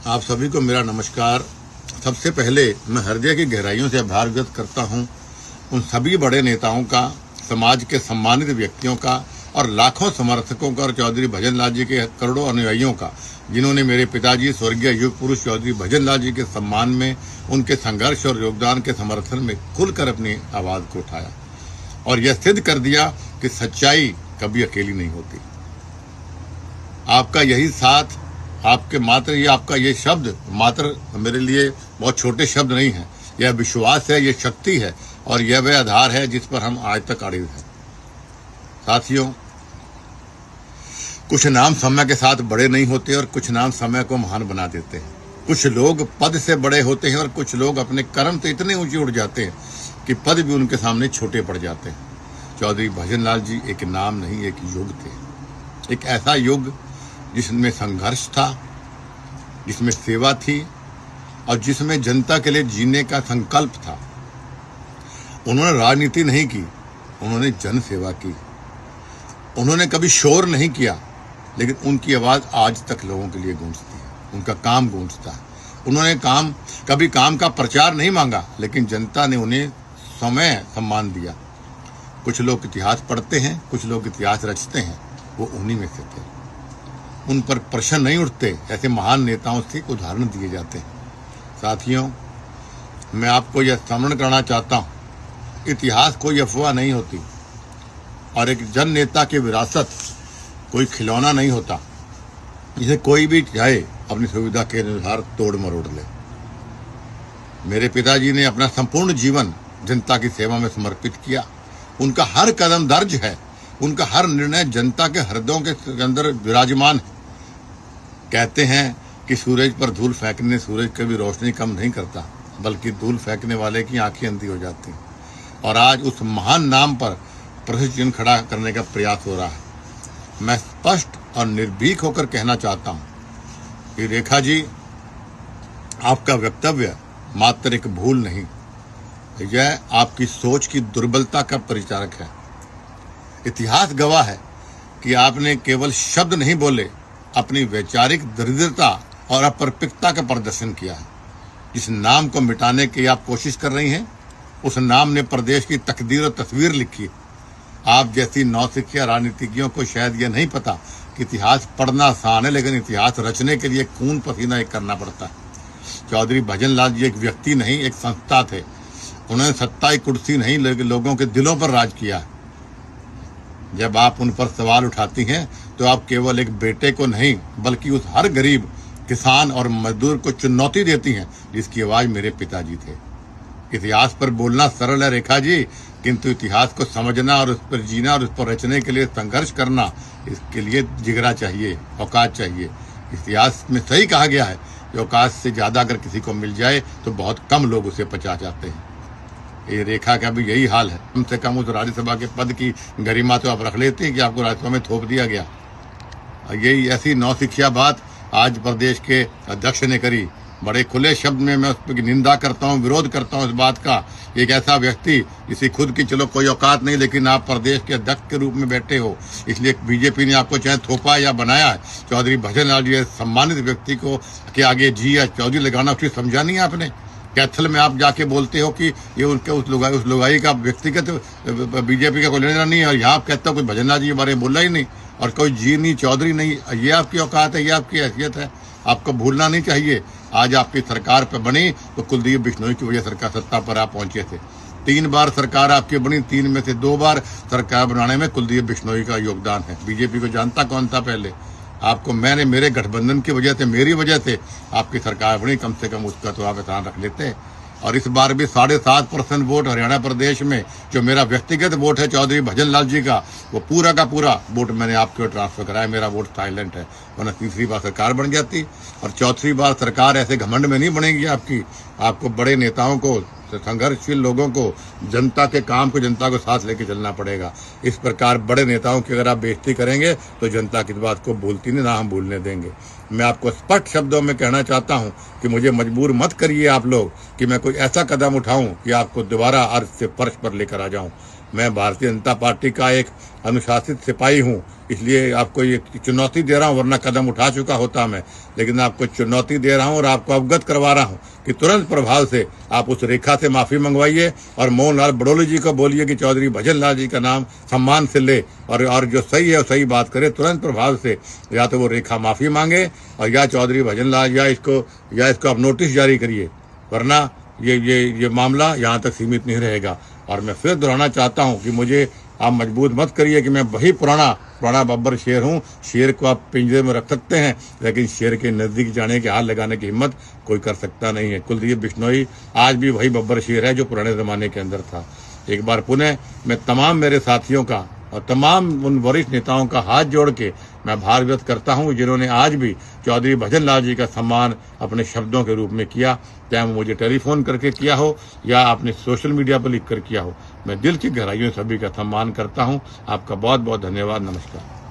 आप सभी को मेरा नमस्कार। सबसे पहले मैं हृदय की गहराइयों से आभार व्यक्त करता हूं उन सभी बड़े नेताओं का, समाज के सम्मानित व्यक्तियों का और लाखों समर्थकों का और चौधरी भजन लाल जी के करोड़ों अनुयायियों का, जिन्होंने मेरे पिताजी स्वर्गीय युग पुरुष चौधरी भजन लाल जी के सम्मान में, उनके संघर्ष और योगदान के समर्थन में खुलकर अपनी आवाज को उठाया और यह सिद्ध कर दिया कि सच्चाई कभी अकेली नहीं होती। आपका यही साथ, आपका ये शब्द मात्र मेरे लिए बहुत छोटे शब्द नहीं है। यह विश्वास है, यह शक्ति है और यह वह आधार है जिस पर हम आज तक अड़े हैं। साथियों, कुछ नाम समय के साथ बड़े नहीं होते और कुछ नाम समय को महान बना देते हैं। कुछ लोग पद से बड़े होते हैं और कुछ लोग अपने कर्म से इतने ऊंचे उठ जाते हैं कि पद भी उनके सामने छोटे पड़ जाते हैं। चौधरी भजन लाल जी एक नाम नहीं, एक युग थे। एक ऐसा युग जिसमें संघर्ष था, जिसमें सेवा थी और जिसमें जनता के लिए जीने का संकल्प था। उन्होंने राजनीति नहीं की, उन्होंने जन सेवा की। उन्होंने कभी शोर नहीं किया, लेकिन उनकी आवाज आज तक लोगों के लिए गूंजती है, उनका काम गूंजता है। उन्होंने कभी काम का प्रचार नहीं मांगा, लेकिन जनता ने उन्हें समय सम्मान दिया। कुछ लोग इतिहास पढ़ते हैं, कुछ लोग इतिहास रचते हैं, वो उन्हीं में से थे। उन पर प्रश्न नहीं उठते, ऐसे महान नेताओं से उदाहरण दिए जाते हैं। साथियों, मैं आपको यह स्मरण करना चाहता हूँ, इतिहास कोई अफवाह नहीं होती और एक जन नेता की विरासत कोई खिलौना नहीं होता जिसे कोई भी चाहे अपनी सुविधा के अनुसार तोड़ मरोड़ ले। मेरे पिताजी ने अपना संपूर्ण जीवन जनता की सेवा में समर्पित किया। उनका हर कदम दर्ज है, उनका हर निर्णय जनता के हृदयों के अंदर विराजमान है। कहते हैं कि सूरज पर धूल फेंकने सूरज कभी रोशनी कम नहीं करता, बल्कि धूल फेंकने वाले की आंखें अंधी हो जाती हैं। और आज उस महान नाम पर प्रश्न चिन्ह खड़ा करने का प्रयास हो रहा है। मैं स्पष्ट और निर्भीक होकर कहना चाहता हूं कि रेखा जी, आपका वक्तव्य मात्र एक भूल नहीं, यह आपकी सोच की दुर्बलता का परिचारक है। इतिहास गवाह है कि आपने केवल शब्द नहीं बोले, अपनी वैचारिक दरिद्रता और अपरिपक्वता का प्रदर्शन किया है। जिस नाम को मिटाने की आप कोशिश कर रही हैं, उस नाम ने प्रदेश की तकदीर और तस्वीर लिखी है। आप जैसी नौसिखिया राजनीतिज्ञों को शायद यह नहीं पता कि इतिहास पढ़ना आसान है, लेकिन इतिहास रचने के लिए खून पसीना एक करना पड़ता है। चौधरी भजन लाल जी एक व्यक्ति नहीं, एक संस्था थे। उन्होंने सत्ता की कुर्सी नहीं, लेकिन लोगों के दिलों पर राज किया है। जब आप उन पर सवाल उठाती हैं तो आप केवल एक बेटे को नहीं, बल्कि उस हर गरीब, किसान और मजदूर को चुनौती देती हैं जिसकी आवाज मेरे पिताजी थे। इतिहास पर बोलना सरल है रेखा जी, किंतु इतिहास को समझना और उस पर जीना और उस पर रचने के लिए संघर्ष करना, इसके लिए जिगरा चाहिए, औकात चाहिए। इतिहास में सही कहा गया है कि औकात से ज्यादा अगर किसी को मिल जाए तो बहुत कम लोग उसे पचा जाते हैं। ये रेखा का भी यही हाल है। कम से कम उस राज्यसभा के पद की गरिमा तो आप रख लेते हैं कि आपको राज्यसभा में थोप दिया गया। यही ऐसी नौसिखिया बात आज प्रदेश के अध्यक्ष ने करी। बड़े खुले शब्द में मैं उस पर निंदा करता हूँ, विरोध करता हूँ इस बात का। एक ऐसा व्यक्ति जिसे खुद की चलो कोई औकात नहीं, लेकिन आप प्रदेश के अध्यक्ष के रूप में बैठे हो, इसलिए बीजेपी ने आपको चाहे थोपा या बनाया है। चौधरी भजन लाल जी सम्मानित व्यक्ति को के आगे जी या चौधरी लगाना उसकी समझा नहीं आपने। कैथल में आप जाके बोलते हो कि ये उनके उस लुगाई का व्यक्तिगत बीजेपी का कोई लेना नहीं है, और यहाँ आप कहते हो कोई भजन लाल जी के बारे में बोला ही नहीं और कोई जी नहीं, चौधरी नहीं। ये आपकी औकात है, ये आपकी हैसियत है, आपको भूलना नहीं चाहिए। आज आपकी सरकार पे बनी तो कुलदीप बिश्नोई की वजह सरकार सत्ता पर आप पहुंचे थे। 3 बार सरकार आपकी बनी, 3 में से 2 बार सरकार बनाने में कुलदीप बिश्नोई का योगदान है। बीजेपी को जानता कौन था पहले? आपको मेरे गठबंधन की वजह से, मेरी वजह से आपकी सरकार बनी। कम से कम उसका तो आप ध्यान रख लेते। और इस बार भी 7.5% वोट हरियाणा प्रदेश में जो मेरा व्यक्तिगत वोट है चौधरी भजन लाल जी का, वो पूरा का पूरा वोट मैंने आपके ओर ट्रांसफर कराया। मेरा वोट साइलेंट है, वरना तीसरी बार सरकार बन जाती। और चौथी बार सरकार ऐसे घमंड में नहीं बनेगी आपकी। आपको बड़े नेताओं को, संघर्षशील लोगों को, जनता के काम को, जनता को साथ लेके चलना पड़ेगा। इस प्रकार बड़े नेताओं की अगर आप बेइज्जती करेंगे तो जनता की बात को बोलती नहीं, ना हम भूलने देंगे। मैं आपको स्पष्ट शब्दों में कहना चाहता हूं कि मुझे मजबूर मत करिए आप लोग कि मैं कोई ऐसा कदम उठाऊं कि आपको दोबारा अर्थ से फर्श पर लेकर आ जाऊं। मैं भारतीय जनता पार्टी का एक अनुशासित सिपाही हूं, इसलिए आपको ये चुनौती दे रहा हूं, वरना कदम उठा चुका होता मैं। लेकिन आपको चुनौती दे रहा हूं और आपको अवगत करवा रहा हूं कि तुरंत प्रभाव से आप उस रेखा से माफी मंगवाइए और मोहन लाल बड़ोली जी को बोलिए कि चौधरी भजन लाल जी का नाम सम्मान से ले और जो सही है वो सही बात करे। तुरंत प्रभाव से या तो वो रेखा माफी मांगे और या चौधरी भजन लाल या इसको आप नोटिस जारी करिए, वरना ये मामला यहाँ तक सीमित नहीं रहेगा। और मैं फिर दोहराना चाहता हूँ कि मुझे आप मजबूर मत करिए कि मैं वही पुराना बब्बर शेर हूँ। शेर को आप पिंजरे में रख सकते हैं, लेकिन शेर के नजदीक जाने के हाथ लगाने की हिम्मत कोई कर सकता नहीं है। कुलदीप बिश्नोई आज भी वही बब्बर शेर है जो पुराने जमाने के अंदर था। एक बार पुनः मैं तमाम मेरे साथियों का और तमाम उन वरिष्ठ नेताओं का हाथ जोड़ के मैं आभार व्यक्त करता हूं जिन्होंने आज भी चौधरी भजन लाल जी का सम्मान अपने शब्दों के रूप में किया, चाहे वो मुझे टेलीफोन करके किया हो या आपने सोशल मीडिया पर लिखकर किया हो। मैं दिल की गहराइयों से सभी का सम्मान करता हूं। आपका बहुत बहुत धन्यवाद। नमस्कार।